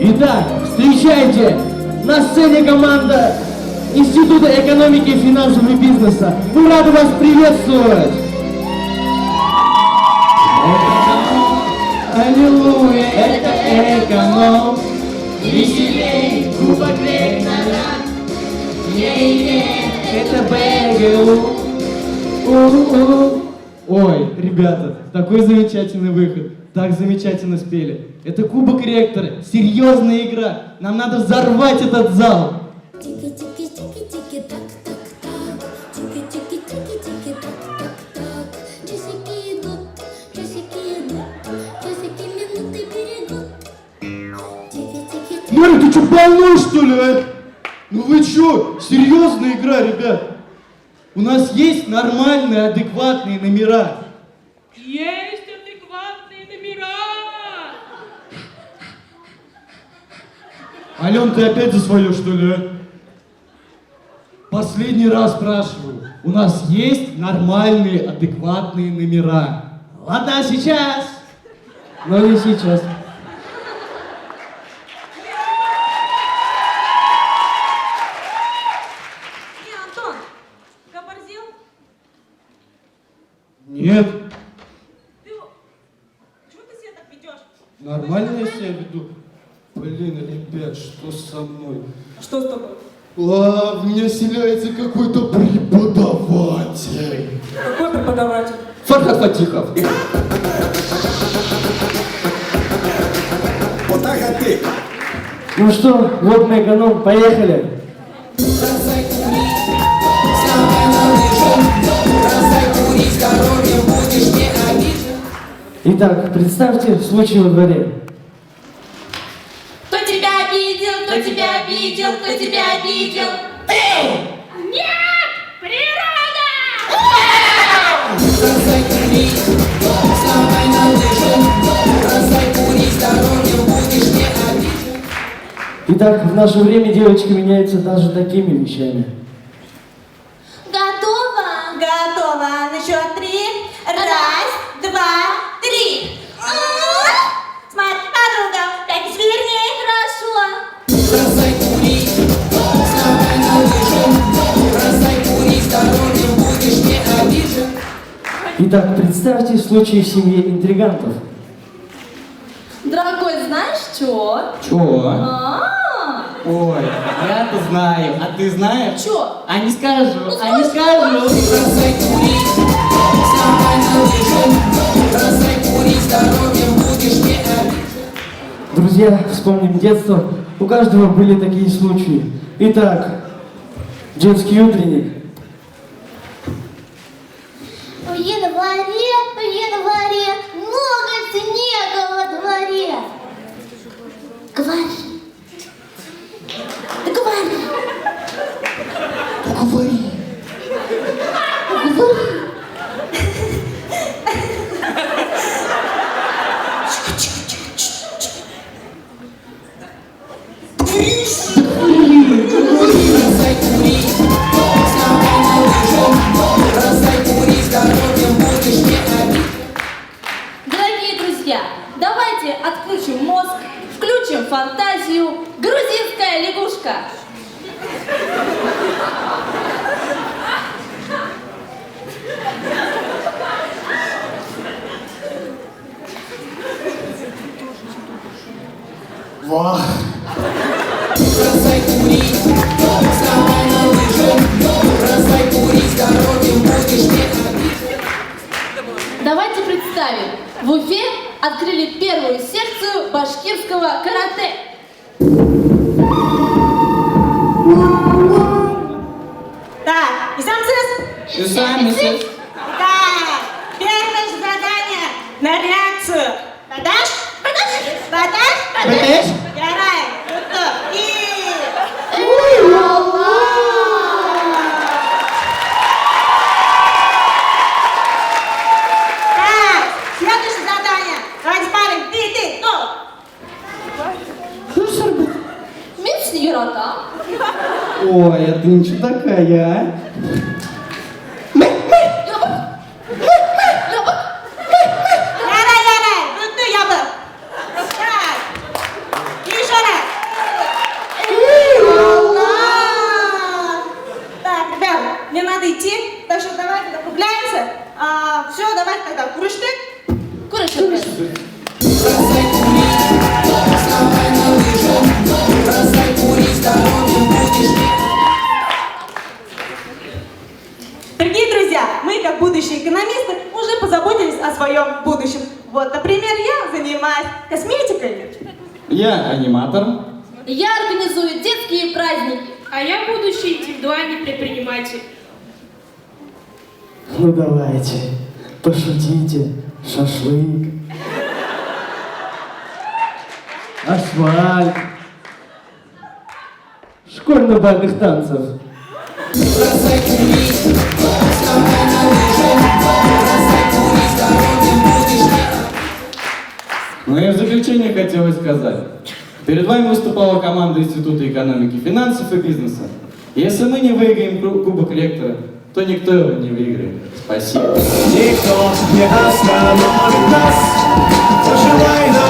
Итак, встречайте, на сцене команда Института экономики и финансового бизнеса. Мы рады вас приветствовать! Аллилуйя, это эконом, веселей, кубок ректора. Это БГУ. Ой, ребята, такой замечательный выход, так замечательно спели. Это кубок ректора, серьезная игра, нам надо взорвать этот зал. Марик, ты что, больной, что ли, а? Ну вы что? Серьезная игра, ребят. У нас есть нормальные, адекватные номера. Есть адекватные номера! Ален, ты опять за свое, что ли, а? Последний раз спрашиваю. У нас есть нормальные, адекватные номера. Ладно, сейчас. Но не сейчас. Антон, оборзел? Нет. Чего ты себя так ведешь? Нормально я себя веду? Блин, ребят, что со мной? Что с тобой? В меня селяется какой-то преподаватель. Какой преподаватель? Фархад Фатихов. Вот так, а ты? Ну что, вот мы эконом, поехали. Итак, представьте случай во дворе. Кто тебя обидел, кто тебя обидел, кто тебя обидел? Ты! Нет! Природа! Бросай курить, вставай на лыжи, бросай курить, здоровьем будешь не обиден. Итак, в наше время девочки меняются даже такими вещами. Готово? Готово. На счет 3. Раз, два, три. Смотри, подруга, так свернее. Хорошо. Бросай курить, вставай на лыжи, бросай курить, здоровьем будешь не обиден. Итак, представьте случай в семье интригантов. Дорогой, знаешь что? Чё? Ой, я-то знаю, а ты знаешь? Чё? А не скажу, а не скажу. Бросай курить, вставай на лыжи, бросай курить, здоровьем будешь не обиден. Друзья, вспомним детство. У каждого были такие случаи. Итак, детский утренник. В январе много снега во дворе. Говори. Да говори. Ну говори. Говори. Бросай курить, вставай на лыжи, бросай курить, здоровьем будешь не обиден. Дорогие друзья, давайте отключим мозг, включим фантазию. Грузинская лягушка. Вах. Бросай курить, вставай на лыжи, бросай курить, здоровьем будешь не обиден. Давайте представим, в Уфе открыли первую секцию башкирского карате. Так, и сам сыс? Так, первое задание на реакцию. Подашь? Подашь? Подашь? Ярай, и... Так, следующее задание. Давайте парень, ты, кто? Мен сигарата. Ой, а ты ничего такая, а? Ярай, ябы. Так, еще раз. будущем. Вот, например, я занимаюсь косметикой. Я аниматор. Я организую детские праздники. А я будущий индивидуальный предприниматель. Ну давайте, пошутите, шашлык. Асфальт. Школьно-бальных танцев. Бросай курить, вставай на лыжи. Бросай курить, здоровьем будешь не. Ну и в заключение хотелось сказать. Перед вами выступала команда Института экономики, финансов и бизнеса. Если мы не выиграем Кубок ректора, то никто его не выиграет. Спасибо. Никто не остановит нас. Пожелай нам